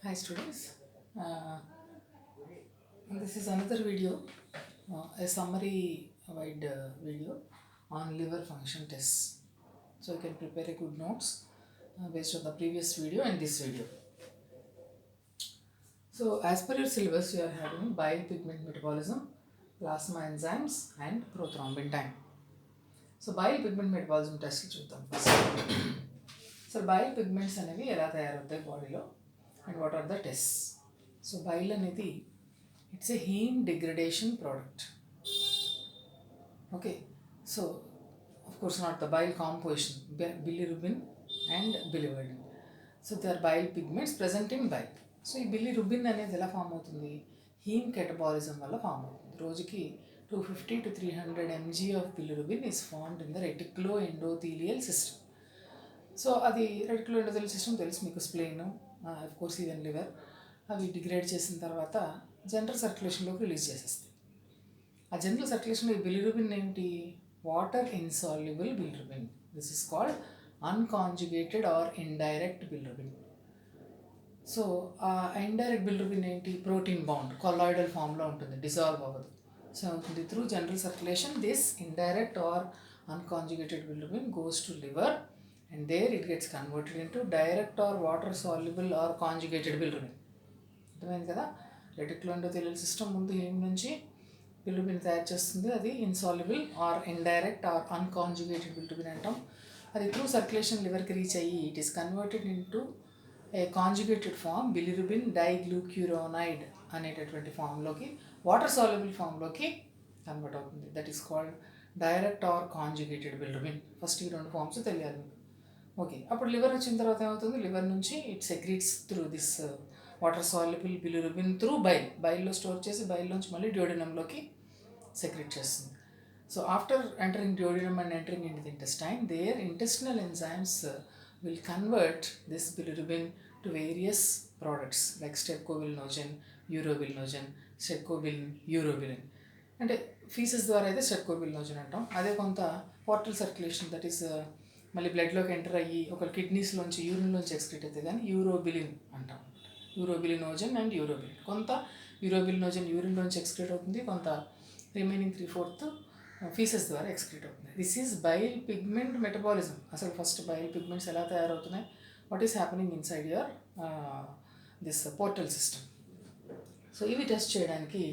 Hi students, this is another video, a summary wide video on liver function tests. So you can prepare a good notes based on the previous video and this video. So as per your syllabus, you are having bile pigment metabolism, plasma enzymes and prothrombin time. So bile pigment metabolism test చూద్దాం first. So bile pigments అనేవి ఎలా తయారవుతాయి బాడీలో and what are the test. So bile అనేది it's a heme degradation product. Okay, so of course not the bile composition, bilirubin and biliverdin. So they are bile pigments present in bile. So ఈ bilirubin అనేది ఎలా form అవుతుంది? Him catabolism వల్ల form అవుతుంది. రోజుకి 250 to 300 mg of bilirubin is formed in the reticuloendothelial system. So అది reticuloendothelial system తెలుసు మీకు, spleen, of course even liver. అవి డిగ్రేడ్ చేసిన తర్వాత జనరల్ సర్క్యులేషన్లోకి రిలీజ్ చేసేస్తాయి. ఆ జనరల్ సర్క్యులేషన్లో ఈ బిలిరుబిన్ ఏంటి? Water insoluble bilirubin. This is called unconjugated or indirect bilirubin. So ఆ ఇండైరెక్ట్ బిలిరుబిన్ ఏంటి? ప్రోటీన్ బౌండ్ కొలాయిడల్ ఫామ్లో ఉంటుంది, డిజాల్వ్ అవ్వదు. సో అవుతుంది through general circulation this indirect or unconjugated bilirubin goes to liver and there it gets converted into direct or water soluble or conjugated bilirubin. అర్థమైంది కదా? Reticuloendothelial system ముందు heme నుంచి bilirubin తయారు చేస్తుంది. అది insoluble or indirect or unconjugated bilirubin అంటాం. అది త్రూ సర్క్యులేషన్ లివర్కి రీచ్ అయ్యి it is converted into a conjugated form bilirubin diglucuronide అనేటటువంటి ఫామ్లోకి, వాటర్ సాల్యుబుల్ ఫామ్లోకి కన్వర్ట్ అవుతుంది. That is called direct or conjugated bilirubin. First ఈ రెండు ఫామ్స్ తెలియాలి మీకు. ఓకే, అప్పుడు లివర్ వచ్చిన తర్వాత ఏమవుతుంది? లివర్ నుంచి it secretes through this water soluble bilirubin through బైల్లో స్టోర్ చేసి బైల్లోంచి మళ్ళీ డ్యూడినంలోకి సెక్రీట్ చేస్తుంది. So after entering duodenum and entering in the intestine, there intestinal enzymes will convert this bilirubin to various products like streptobilinogen, urobilinogen, streptobilin, urobilin. అంటే faeces ద్వారా అయితే స్ట్రెప్టోబిలినోజన్ అంటాం. అదే కొంత పోర్టల్ సర్క్యులేషన్, దట్ ఈస్ మళ్ళీ బ్లడ్లోకి ఎంటర్ అయ్యి ఒక కిడ్నీస్లోంచి యూరిన్లోంచి ఎక్స్క్రీట్ అవుతుంది, కానీ యూరోబిలిన్ అంటాం. యూరోబిలినోజన్ అండ్ యూరోబిలిన్. కొంత యూరోబిలినోజన్ యూరిన్లోంచి ఎక్స్క్రీట్ అవుతుంది, కొంత రిమైనింగ్ 3/4 ఫీసెస్ ద్వారా ఎక్స్క్రీట్ అవుతుంది. This is bile pigment metabolism. అసలు ఫస్ట్ బైల్ పిగ్మెంట్స్ ఎలా తయారవుతున్నాయి, what is happening inside your this portal system. So ఇవి టెస్ట్ చేయడానికి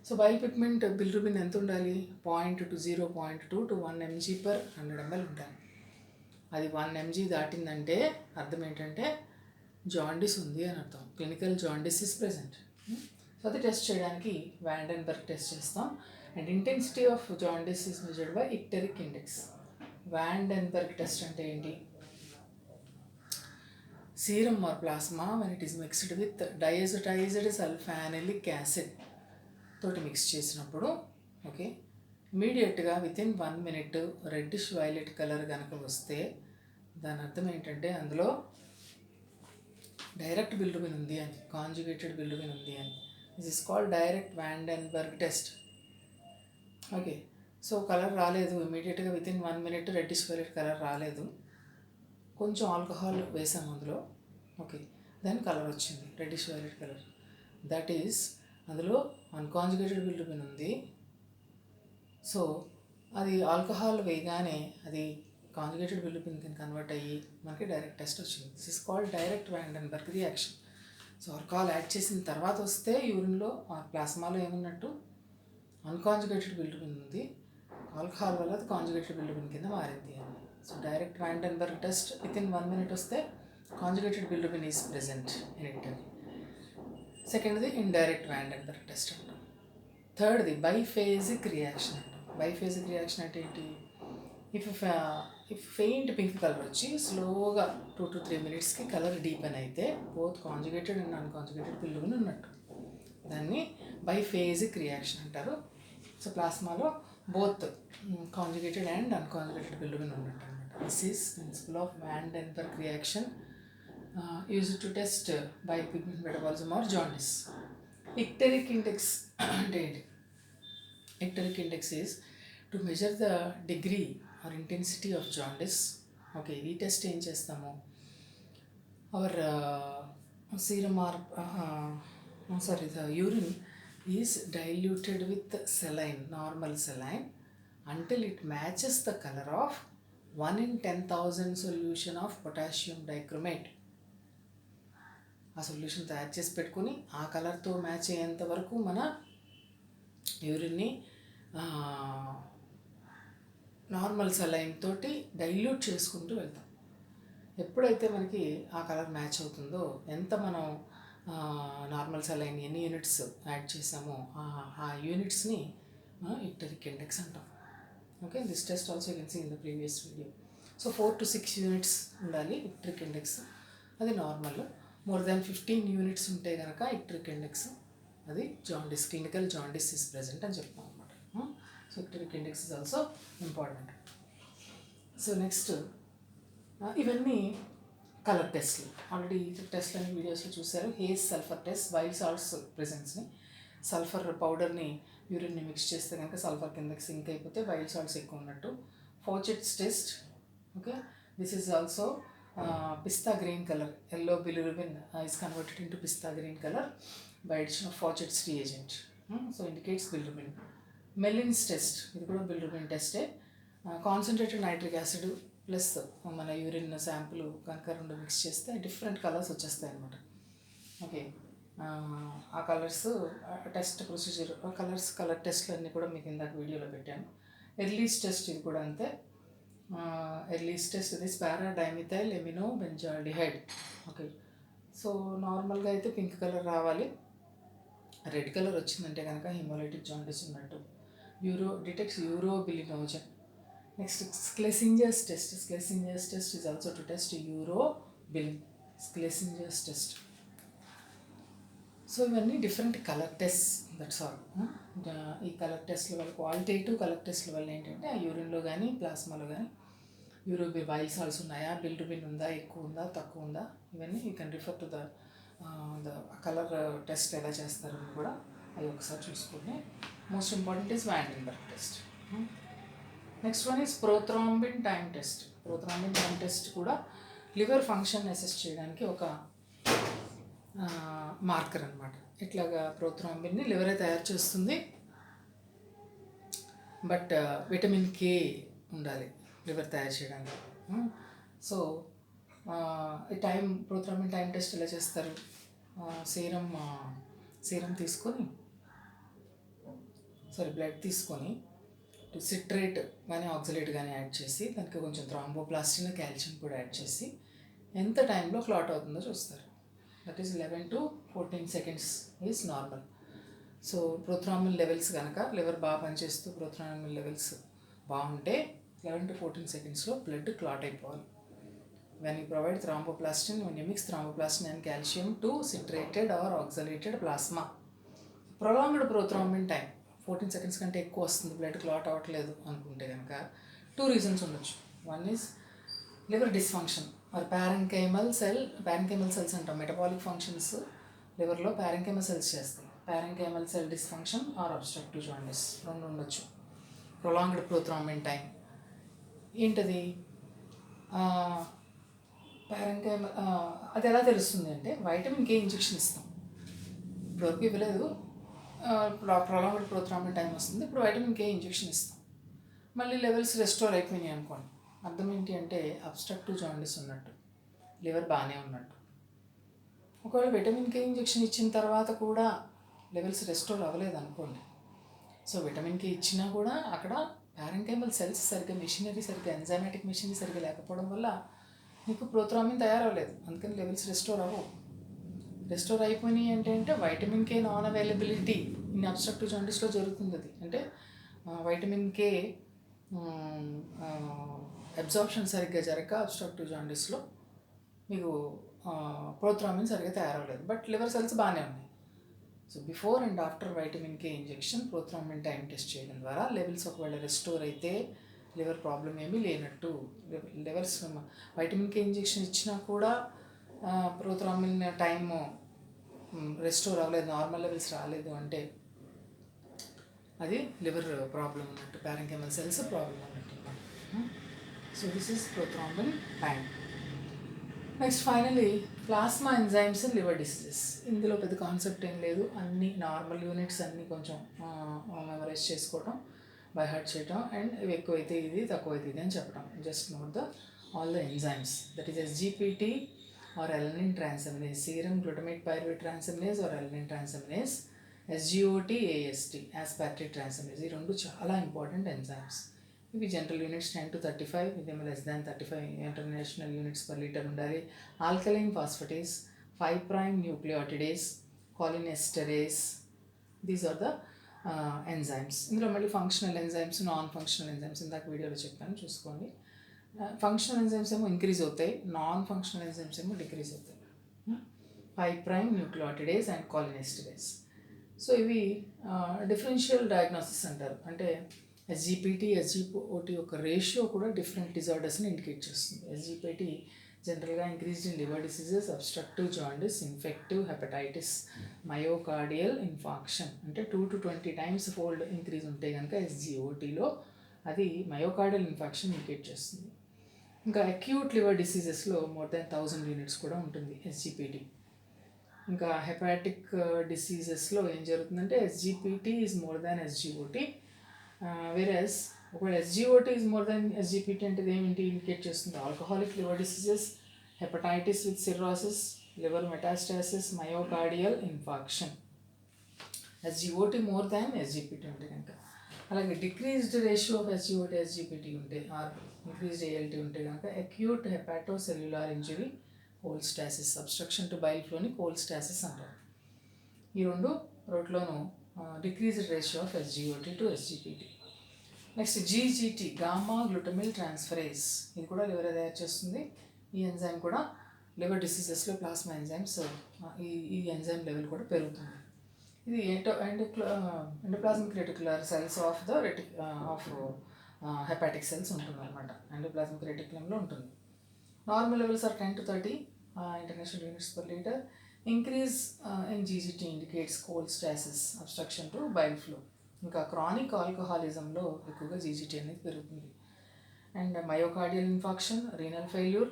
సో బైల్ పిగ్మెంట్ బిలిరుబిన్ ఎంత ఉండాలి? 0.2 to 1 mg per 100 ml ఉండాలి. అది 1 mg దాటిందంటే అర్థం ఏంటంటే జాండిస్ ఉంది అని అర్థం. Clinical jaundice is present. So అది టెస్ట్ చేయడానికి వాండెన్బర్గ్ టెస్ట్ చేస్తాం. And intensity of jaundice is measured by icteric index. Van den Bergh test అంటే ఏంటి? Serum or plasma when it is mixed with diazotized sulfanilic acid తోటి mix చేసినప్పుడు, okay, ఇమీడియట్గా within 1 minute reddish violet colour కనుక వస్తే దాని అర్థం ఏంటంటే అందులో డైరెక్ట్ బిలిరుబిన్ ఉంది అని, కాంజుగేటెడ్ బిలిరుబిన్ ఉంది అని. This is called direct van den Bergh test. Okay, so colour రాలేదు, ఇమీడియట్గా within 1 minute reddish violet colour రాలేదు, కొంచెం ఆల్కహాల్ వేసాము అందులో, ఓకే, దాని కలర్ వచ్చింది reddish violet colour. That is అందులో అన్కాంజుగేటెడ్ బిలిరుబిన్ ఉంది. సో అది ఆల్కహాల్ వేయగానే అది కాంజుగేటెడ్ బిలిరుబిన్ కింద కన్వర్ట్ అయ్యి మనకి డైరెక్ట్ టెస్ట్ వచ్చింది. This is called direct van den Bergh reaction. So alcohol add చేసిన తర్వాత వస్తే యూరిన్లో ప్లాస్మాలో ఏమున్నట్టు అన్కాంజుగేటెడ్ బిలిరుబిన్ ఉంది, ఆల్కహాల్ వల్ల అది కాంజుగేటెడ్ బిలిరుబిన్ కింద మారింది అని. So direct van den Bergh test within 1 minute వస్తే conjugated bilirubin is present in it. సెకండ్ది ఇండైరెక్ట్ వాండెన్బర్గ్ టెస్ట్ అంటాం. థర్డ్ది బైఫేజిక్ రియాక్షన్ అంటాం. బైఫేజిక్ రియాక్షన్ అంటే ఏంటి? ఇఫ్ ఫెయింట్ పింక్ కలర్ వచ్చి స్లోగా 2 to 3 minutesకి కలర్ డీపెన్ అయితే both conjugated and unconjugated bilirubin ఉన్నట్టు. దాన్ని బైఫేజిక్ రియాక్షన్ అంటారు. సో ప్లాస్మాలో both conjugated and unconjugated bilirubin ఉన్నట్టు అనమాట. This is principle of van den Bergh reaction used to test bile pigment metabolism or jaundice. Icteric index అంటే ఏంటి? Icteric index is to measure the degree or intensity of jaundice. Okay, ఈ test ఏం చేస్తాము? Our serum or the urine is diluted with saline, normal saline, until it matches the color of 1 in 10,000 solution of potassium dichromate. ఆ solution తయారు చేసి పెట్టుకుని ఆ కలర్తో match అయ్యేంత వరకు మన యూరిన్ని నార్మల్ సలైన్ తోటి డైల్యూట్ చేసుకుంటూ వెళ్తాం. ఎప్పుడైతే మనకి ఆ కలర్ మ్యాచ్ అవుతుందో, ఎంత మనం నార్మల్ సలైన్ ఎన్ని యూనిట్స్ యాడ్ చేసామో ఆ యూనిట్స్ని ఇక్టరిక్ ఇండెక్స్ అంటాం. Okay, this test also you can see in the previous video. So 4 to 6 units ఉండాలి ఇక్టరిక్ ఇండెక్స్, అది నార్మల్. మోర్ దాన్ 15 యూనిట్స్ ఉంటే కనుక ఇక్టరిక్ ఇండెక్స్ అది jaundice, clinical jaundice is present అని చెప్తాం అనమాట. So icteric index is also important. So next ఇవన్నీ colour టెస్ట్లు. ఆల్రెడీ టెస్ట్ అనే వీడియోస్లో చూశారు. హేజ్ సల్ఫర్ టెస్ట్, వైల్డ్ సాల్ట్స్ ప్రెజెన్స్ని, సల్ఫర్ పౌడర్ని యూరిన్ని మిక్స్ చేస్తే కనుక సల్ఫర్ కిందకి సింక్ అయిపోతే వైల్డ్ సాల్ట్స్ ఎక్కువ ఉన్నట్టు. Fouchet's test, okay, this is also pista green colour, yellow bilirubin is converted into pista green color by addition of Fawcett's reagent. So indicates bilirubin. Mellin's test, ఇది కూడా bilirubin టెస్టే. Concentrated nitric acid plus మన urine sample కనుక రెండు mix చేస్తే different colours వచ్చేస్తాయి అనమాట. Okay, ఆ కలర్స్ టెస్ట్ ప్రొసీజర్, కలర్ టెస్ట్లు అన్నీ కూడా మీకు ఇందాక వీడియోలో పెట్టాను. ఎర్లీస్ టెస్ట్ ఇది కూడా అంతే. ఎర్లీస్ టెస్ట్ ఇది paradimethyl amino benzaldehyde. Okay, so నార్మల్గా అయితే పింక్ కలర్ రావాలి. రెడ్ కలర్ వచ్చిందంటే కనుక హిమోలైటిక్ జాండిస్ ఉన్నట్టు. Detects urobilinogen. Next Schlesinger's test. Schlesinger's test is also to test urobilin. Schlesinger's test. So ఇవన్నీ different colour test, that's all. ఈ colour టెస్ట్ల వల్ల, క్వాలిటేటివ్ కలర్ టెస్ట్ల వల్ల ఏంటంటే ఆ యూరిన్లో కానీ ప్లాస్మాలో కానీ వైల్డ్ సాల్ట్స్ ఉన్నాయా, బిలిరుబిన్ ఉందా, ఎక్కువ ఉందా, తక్కువ ఉందా, ఇవన్నీ you can refer to the colour test ఎలా చేస్తారని కూడా అది ఒకసారి చూసుకుని. Most important is van den Bergh test. Next one is prothrombin time test. Prothrombin time test కూడా లివర్ ఫంక్షన్ అసెస్ చేయడానికి ఒక మార్కర్ అనమాట. ఇట్లాగా ప్రోథ్రాంబిన్ని లివరే తయారు చేస్తుంది, బట్ విటమిన్ కే ఉండాలి లివర్ తయారు చేయడానికి. సో ప్రోథ్రాంబిన్ టైం టెస్ట్ ఎలా చేస్తారు? సీరం తీసుకొని, బ్లడ్ తీసుకొని సిట్రేట్ కానీ ఆక్సలేట్ కానీ యాడ్ చేసి దానికి కొంచెం థ్రాంబోప్లాస్టిన్, కాల్షియం కూడా యాడ్ చేసి ఎంత టైంలో క్లాట్ అవుతుందో చూస్తారు. That is 11 to 14 seconds is normal. So prothrombin levels కనుక లివర్ బాగా పనిచేస్తూ ప్రోథ్రాంబిన్ లెవెల్స్ బాగుంటే 11 to 14 secondsలో బ్లడ్ క్లాట్ అయిపోవాలి. When you provide thromboplastin, when you mix thromboplastin and calcium to citrated or oxalated plasma, prolonged prothrombin time 14 seconds కంటే ఎక్కువ వస్తుంది, blood clot అవ్వట్లేదు అనుకుంటే కనుక 2 reasons ఉండొచ్చు. One is liver dysfunction or parenchymal cells అంటాం. Metabolic functions లివర్లో parenchymal cells చేస్తాయి. Parenchymal cell dysfunction or obstructive jaundice రెండు ఉండొచ్చు. ప్రొలాంగ్డ్ ప్రోథ్రాంబిన్ టైం ఏంటది? ప్యారెంకైమల్ అది ఎలా తెలుస్తుంది అంటే వైటమిన్ కే ఇంజెక్షన్ ఇస్తాం. ఇప్పటివరకు ఇవ్వలేదు, ప్రొలాంగ్డ్ ప్రోథ్రాంబిన్ టైం వస్తుంది, ఇప్పుడు వైటమిన్ కే ఇంజెక్షన్ ఇస్తాం. మళ్ళీ లెవెల్స్ రెస్టోర్ అయిపోయినాయి అనుకోండి, అర్థం ఏంటి అంటే అబ్స్ట్రక్టివ్ జాండిస్ ఉన్నట్టు, లివర్ బాగానే ఉన్నట్టు. ఒకవేళ విటమిన్ కే ఇంజెక్షన్ ఇచ్చిన తర్వాత కూడా లెవెల్స్ రెస్టోర్ అవ్వలేదు అనుకోండి, సో విటమిన్ కే ఇచ్చినా కూడా అక్కడ ప్యారెంకైమల్ సెల్స్ సరిగ్గా ఎంజైమాటిక్ మెషినరీ సరిగ్గా లేకపోవడం వల్ల నీకు ప్రోథ్రాంబిన్ తయారవ్వలేదు, అందుకని లెవెల్స్ రెస్టోర్ అవ్వవు. రెస్టోర్ అయిపోయినాయి అంటే vitamin K non availability in obstructive జాండిస్లో జరుగుతుంది. అది అంటే వైటమిన్ కే అబ్జార్ప్షన్ సరిగ్గా జరగక అబ్స్ట్రక్టివ్ జాండిస్లో మీకు ప్రోథ్రాంబిన్ సరిగ్గా తయారవ్వలేదు, బట్ లివర్ సెల్స్ బాగానే ఉన్నాయి. So before and after vitamin K injection prothrombin time test చేయడం ద్వారా లెవెల్స్ ఒకవేళ రెస్టోర్ అయితే లివర్ ప్రాబ్లం ఏమీ లేనట్టు. లివర్స్ వైటమిన్ కే ఇంజెక్షన్ ఇచ్చినా కూడా ప్రోథ్రాంబిన్ టైము రెస్టోర్ అవ్వలేదు, నార్మల్ లెవెల్స్ రాలేదు అంటే అది లివర్ ప్రాబ్లం ఉన్నట్టు, ప్యారెంకైమల్ సెల్స్ ప్రాబ్లం ఉన్నట్టు. So this is prothrombin time. Next finally plasma enzymes in liver diseases. ఇందులో పెద్ద కాన్సెప్ట్ ఏం లేదు, అన్ని నార్మల్ యూనిట్స్ అన్నీ కొంచెం మెమరైజ్ చేసుకోవటం, బై హార్ట్ చేయటం, అండ్ ఇవి ఎక్కువైతే ఇది తక్కువైతే ఇది అని చెప్పడం. Just note the all the enzymes, that is SGPT or alanine transaminase, serum glutamate pyruvate transaminase or alanine transaminase, SGOT AST aspartate transaminase. ఈ రెండు చాలా ఇంపార్టెంట్ ఎంజైమ్స్. ఇవి జనరల్ యూనిట్స్ 10 to 35, ఇదేమో less than 35 international units per litre ఉండాలి. Alkaline phosphatase, 5' nucleotidase, cholinesterase, these are the enzymes. ఇందులో మళ్ళీ functional enzymes, non functional enzymes ఇందాక వీడియోలో చెప్పాను, చూసుకోండి. ఫంక్షనల్ ఎంజైమ్స్ ఏమో ఇంక్రీజ్ అవుతాయి, నాన్ ఫంక్షనల్ ఎంజైమ్స్ ఏమో డిక్రీజ్ అవుతాయి. 5' న్యూక్లియోటిడేస్ అండ్ కాలినెస్టరేస్. సో ఇవి డిఫరెన్షియల్ డయాగ్నోసిస్ అంటారు. అంటే ఎస్జిపిటి, ఎస్జిఓటి యొక్క రేషియో కూడా డిఫరెంట్ డిజార్డర్స్ని ఇండికేట్ చేస్తుంది. ఎస్జిపిటి జనరల్గా increased in liver diseases, obstructive jaundice, infective hepatitis, myocardial infarction, అంటే 2 to 20 times ఫోల్డ్ ఇంక్రీజ్ ఉంటే కనుక ఎస్జిఓటిలో అది మయోకార్డియల్ ఇన్ఫాక్షన్ ఇండికేట్ చేస్తుంది. ఇంకా అక్యూట్ లివర్ డిసీజెస్లో మోర్ దాన్ 1000 యూనిట్స్ కూడా ఉంటుంది ఎస్జిపిటి. ఇంకా హెపాటిక్ డిసీజెస్లో ఏం జరుగుతుందంటే SGPT is more than SGOT. Whereas ఒకవేళ SGOT is more than SGPT అంటే ఏమిటి ఇండికేట్ చేస్తుంది? Alcoholic liver diseases, hepatitis with cirrhosis, liver metastasis, myocardial infarction. SGOT more than SGPT ఉంటే కనుక. అలాగే decreased ratio of SGOT SGPT ఉంటే or increased ALT ఉంటే కనుక acute hepatocellular injury, cholestasis, obstruction to bile ఫ్లోని cholestasis అంటారు. ఈ రెండు రోట్లోనూ decreased ratio of SGOT to SGPT. Next GGT, gamma glutamyl transferase, ఇది కూడా లివర్ తయారు చేస్తుంది. ఈ ఎంజైమ్ కూడా లివర్ డిసీజెస్లో ప్లాస్మా ఎంజైమ్స్, ఈ ఎంజైమ్ లెవెల్ కూడా పెరుగుతుంది. ఇది endoplasmic reticular cells of the hepatic cells ఉంటుంది అనమాట. ఎండోప్లాస్మిక్ రెటిక్యులంలో ఉంటుంది. Normal levels are 10 to 30 international units per litre. Increase in GGT indicates cholestasis, obstruction to bile flow. ఇంకా క్రానిక్ ఆల్కహాలిజంలో ఎక్కువగా జీజీటీ అనేది పెరుగుతుంది. And myocardial infarction, renal failure,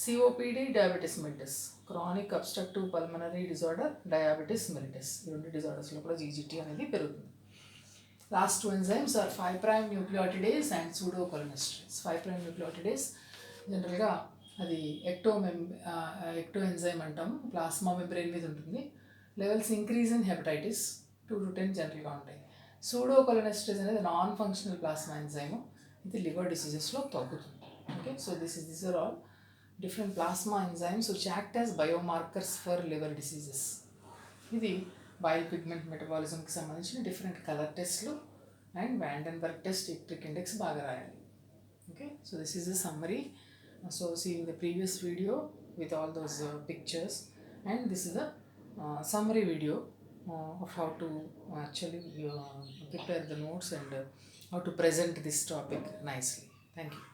COPD, diabetes mellitus, chronic obstructive pulmonary disorder, diabetes mellitus, ఈ రెండు డిజార్డర్స్లో కూడా GGT అనేది పెరుగుతుంది. Last 2 enzymes are 5' nucleotidase and pseudocholinesterase. 5' nucleotidase జనరల్గా అది ఎక్టో ఎంజైమ్ అంటాం, ప్లాస్మా మెంబ్రెయిన్ మీద ఉంటుంది. Levels increase in hepatitis 2 to 10 జనరల్గా ఉంటాయి. సూడోకోలినెస్టరేస్ అనేది నాన్ ఫంక్షనల్ ప్లాస్మా ఎంజైమ్, ఇది లివర్ డిసీజెస్లో తగ్గుతుంది. Okay, so these are all different plasma enzymes which act as biomarkers for liver diseases. ఇది బైల్ పిగ్మెంట్ మెటబాలిజంకి సంబంధించిన డిఫరెంట్ కలర్ టెస్ట్లు అండ్ వ్యాండెన్బర్గ్ టెస్ట్, ఇక్ట్రిక్ ఇండెక్స్ బాగా రాయాలి. Okay, so this is a summary. So see in the previous video with all those pictures, and this is a summary video of how to actually prepare the notes and how to present this topic nicely. Thank you.